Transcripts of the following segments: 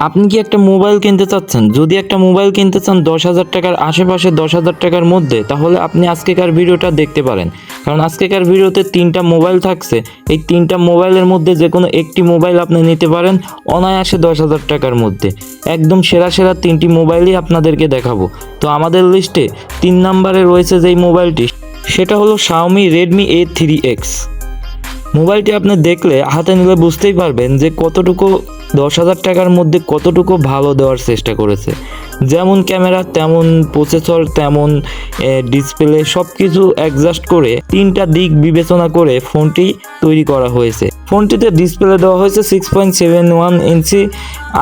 আপনি কি একটা মোবাইল কিনতে চাচ্ছেন? যদি একটা মোবাইল কিনতে চান 10,000 টাকার আশেপাশে, 10,000 টাকার মধ্যে, তাহলে আপনি আজকেকার ভিডিওটা দেখতে পারেন। কারণ আজকেকার ভিডিওতে 3টা মোবাইল থাকছে। এই 3টা মোবাইলের মধ্যে যে কোনো একটি মোবাইল আপনি নিতে পারেন অনায়াসে 10,000 টাকার মধ্যে। একদম সেরা সেরা 3টি মোবাইলই আপনাদেরকে দেখাবো। তো আমাদের লিস্টে 3 নম্বরে রয়েছে যেই মোবাইলটি, সেটা হলো Xiaomi Redmi A3X। মোবাইলটি আপনি দেখলে হাতে নিলে বুঝতেই পারবেন যে কতটুকু 10,000 টাকার মধ্যে কতটুকু ভালো দেওয়ার চেষ্টা করেছে। যেমন ক্যামেরা, তেমন প্রসেসর, তেমন ডিসপ্লে, সব কিছু অ্যাডজাস্ট করে 3টা দিক বিবেচনা করে ফোনটি তৈরি করা হয়েছে। ফোনটিতে ডিসপ্লে দেওয়া হয়েছে 6.71 ইঞ্চি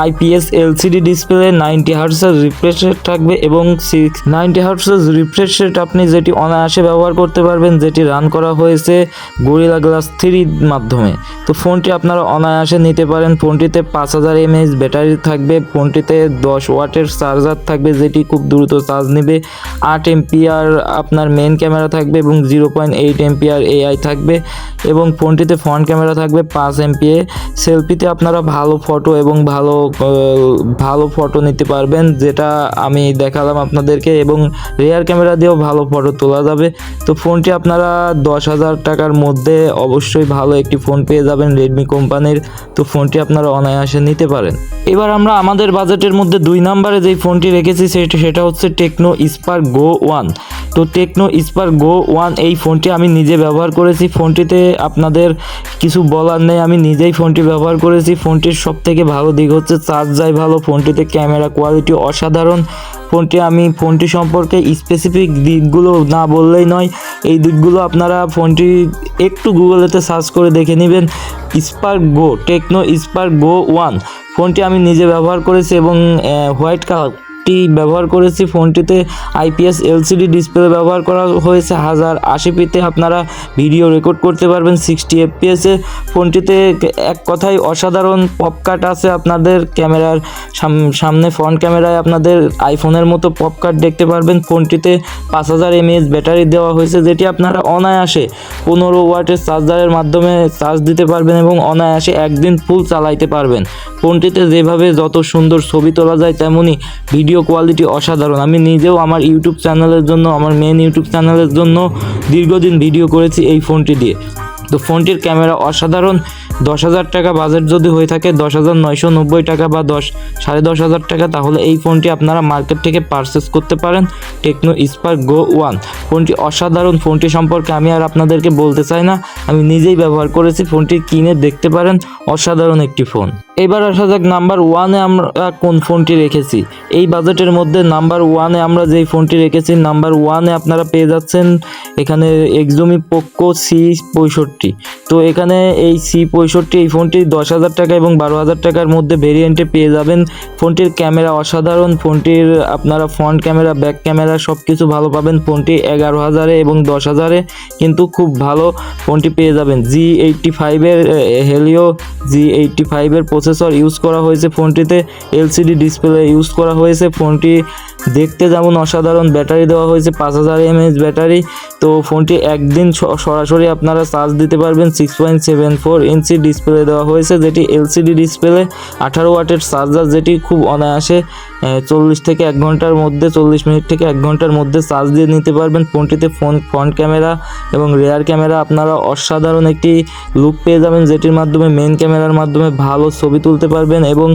IPS LCD ডিসপ্লে, 90 হার্টজের রিফ্রেশ রেট থাকবে এবং 90 হার্টজের রিফ্রেশ রেট আপনি যেটি অনায়াসে ব্যবহার করতে পারবেন, যেটি রান করা হয়েছে গরিলা গ্লাস 3 মাধ্যমে। তো ফোনটি আপনারা অনায়াসে নিতে পারেন। ফোনটিতে 5000 mAh ব্যাটারি থাকবে, ফোনটিতে 10 ওয়াটের চার্জার থাকবে যেটি খুব দ্রুত চার্জ নেবে, 8 এম্পিয়ার আপনার মেন ক্যামেরা থাকবে এবং 0.8 এম্পিয়ার AI থাকবে এবং ফোনটিতে ফ্রন্ট ক্যামেরা থাকবে 5 MP। সেলফিতে আপনারা ভালো ফটো এবং ভালো ফটো নিতে পারবেন, যেটা আমি দেখালাম আপনাদেরকে, এবং রিয়ার ক্যামেরা দিয়েও ভালো ফটো তোলা যাবে। তো ফোনটি আপনারা 10,000 টাকার মধ্যে অবশ্যই ভালো একটি ফোন পেয়ে যাবেন রেডমি কোম্পানির। তো ফোনটি আপনারা অনায়াসে নিতে পারেন। এবার আমরা আমাদের বাজেটের মধ্যে 2 নম্বরে যেই ফোনটি রেখেছি সেটা হচ্ছে টেকনো স্পার্ক গো 1। তো টেকনো স্পার্ক গো 1 এই ফোনটি আমি নিজে ব্যবহার করেছি। ফোনটিতে আপনাদের কিছু বলার নেই, আমি নিজেই ফোনটি ব্যবহার করেছি। ফোনটির সবথেকে ভালো দিক হচ্ছে চার্জ যায় ভালো, ফোনটিতে ক্যামেরা কোয়ালিটি অসাধারণ। ফোনটি সম্পর্কে স্পেসিফিক দিকগুলো না বললেই নয়। এই দিকগুলো আপনারা ফোনটি একটু গুগলেতে সার্চ করে দেখে নেবেন। টেকনো স্পার্ক গো 1 ফোনটি আমি নিজে ব্যবহার করেছি এবং হোয়াইট কালারটি ব্যবহার করেছি। ফোনটিতে IPS LCD ডিসপ্লে ব্যবহার করা হয়েছে। 1080p আপনারা ভিডিও রেকর্ড করতে পারবেন 60 fps এ। ফোনটিতে এক কথায় অসাধারণ পপকাট আছে। আপনাদের ক্যামেরার সামনে ফ্রন্ট ক্যামেরায় আপনাদের আইফোনের মতো পপকাট দেখতে পারবেন। ফোনটিতে 5000 mAh ব্যাটারি দেওয়া হয়েছে, যেটি আপনারা অনায়াসে 15 ওয়াটের চার্জারের মাধ্যমে চার্জ দিতে পারবেন এবং অনায়াসে একদিন ফুল চালাইতে পারবেন। ফোনটিতে যেভাবে যত সুন্দর ছবি তোলা যায় তেমনই ভিডিও কোয়ালিটি অসাধারণ। আমি নিজেও আমার ইউটিউব চ্যানেলের জন্য, আমার মেন ইউটিউব চ্যানেলের জন্য দীর্ঘদিন ভিডিও করেছি এই ফোনটি দিয়ে। তো ফোনটির ক্যামেরা অসাধারণ। 10,000 টাকা বাজেট যদি হয়ে থাকে, 10,990 টাকা বা 10,500 টাকা, তাহলে এই ফোনটি আপনারা মার্কেট থেকে পারচেস করতে পারেন। টেকনো স্পার্ক গো 1 ফোনটি অসাধারণ। ফোনটি সম্পর্কে আমি আর আপনাদেরকে বলতে চাই না, আমি নিজেই ব্যবহার করেছি। ফোনটি কিনে দেখতে পারেন, অসাধারণ একটি ফোন। এবার আসা যাক নাম্বার 1-এ আমরা কোন ফোনটি রেখেছি। এই বাজেটের মধ্যে নাম্বার 1-এ আমরা যেই ফোনটি রেখেছি, নাম্বার 1-এ আপনারা পেয়ে যাচ্ছেন এখানে Xiaomi Poco C65। তো এখানে এই C65 এই ফোনটি 10,000 টাকা এবং 12,000 টাকার মধ্যে ভেরিয়েন্টে পেয়ে যাবেন। ফোনটির ক্যামেরা অসাধারণ। ফোনটির আপনারা ফ্রন্ট ক্যামেরা, ব্যাক ক্যামেরা সব কিছু ভালো পাবেন। ফোনটি 11,000-এ এবং 10,000-এ কিন্তু খুব ভালো ফোনটি পেয়ে যাবেন। Helio G85 এর প্রসেসর ইউজ করা হয়েছে। ফোনটিতে LCD ডিসপ্লে ইউজ করা হয়েছে। ফোনটি দেখতে যেমন অসাধারণ, ব্যাটারি দেওয়া হয়েছে 5000 mAh ব্যাটারি। তো ফোনটি একদিন সরাসরি আপনারা চার্জ দিতে পারবেন। 6.74 ইঞ্চি ডিসপ্লে দেওয়া হয়েছে, যেটি LCD ডিসপ্লে, 18 ওয়াটের চার্জার, যেটি খুব অনায়াসে 40 থেকে 1 ঘন্টার মধ্যে, 40 মিনিট থেকে 1 ঘন্টার মধ্যে চার্জ দিয়ে নিতে পারবেন। ফোনটিতে ফ্রন্ট ক্যামেরা এবং রিয়ার ক্যামেরা আপনারা অসাধারণ একটি লুক পেয়ে যাবেন, যেটির মাধ্যমে মেন ক্যামেরার মাধ্যমে ভালো ছবি তুলতে পারবেন এবং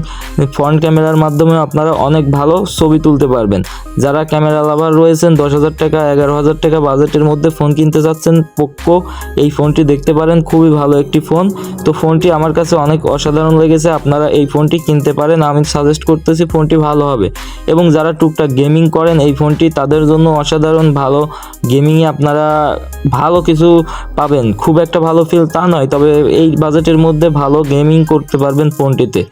ফ্রন্ট ক্যামেরার মাধ্যমে আপনারা অনেক ভালো ছবি তুলতে পারবেন। যারা ক্যামেরা লাভার রয়েছেন, 10,000 টাকা 11,000 টাকা বাজেটের মধ্যে ফোন কিনতে চাচ্ছেন, পোকো এই ফোনটি দেখতে পারেন, খুবই ভালো একটি ফোন। তো ফোনটি আমার কাছে অনেক অসাধারণ লেগেছে, আপনারা এই ফোনটি কিনতে পারেন। আমি সাজেস্ট করতেছি, ফোনটি ভালো হবে। এবং যারা টুকটাক গেমিং করেন, এই ফোনটি তাদের জন্য অসাধারণ। ভালো গেমিংয়ে আপনারা ভালো কিছু পাবেন, খুব একটা ভালো ফিল তা নয়, তবে এই বাজেটের মধ্যে ভালো গেমিং করতে পারবেন ফোনটিতে।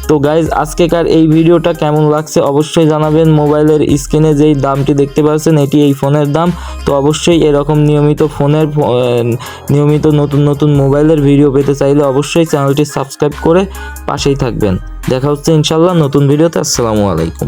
তো গাইজ, আজকেকার এই ভিডিওটা কেমন লাগছে অবশ্যই জানাবেন। মোবাইলের স্ক্রিনে যেই দামটি দেখতে পাচ্ছেন, এটি এই ফোনের দাম। তো অবশ্যই এরকম নিয়মিত নতুন মোবাইলের ভিডিও পেতে চাইলে অবশ্যই চ্যানেলটি সাবস্ক্রাইব করে পাশেই থাকবেন। দেখা হচ্ছে ইনশাল্লাহ নতুন ভিডিওতে। আসসালামু আলাইকুম।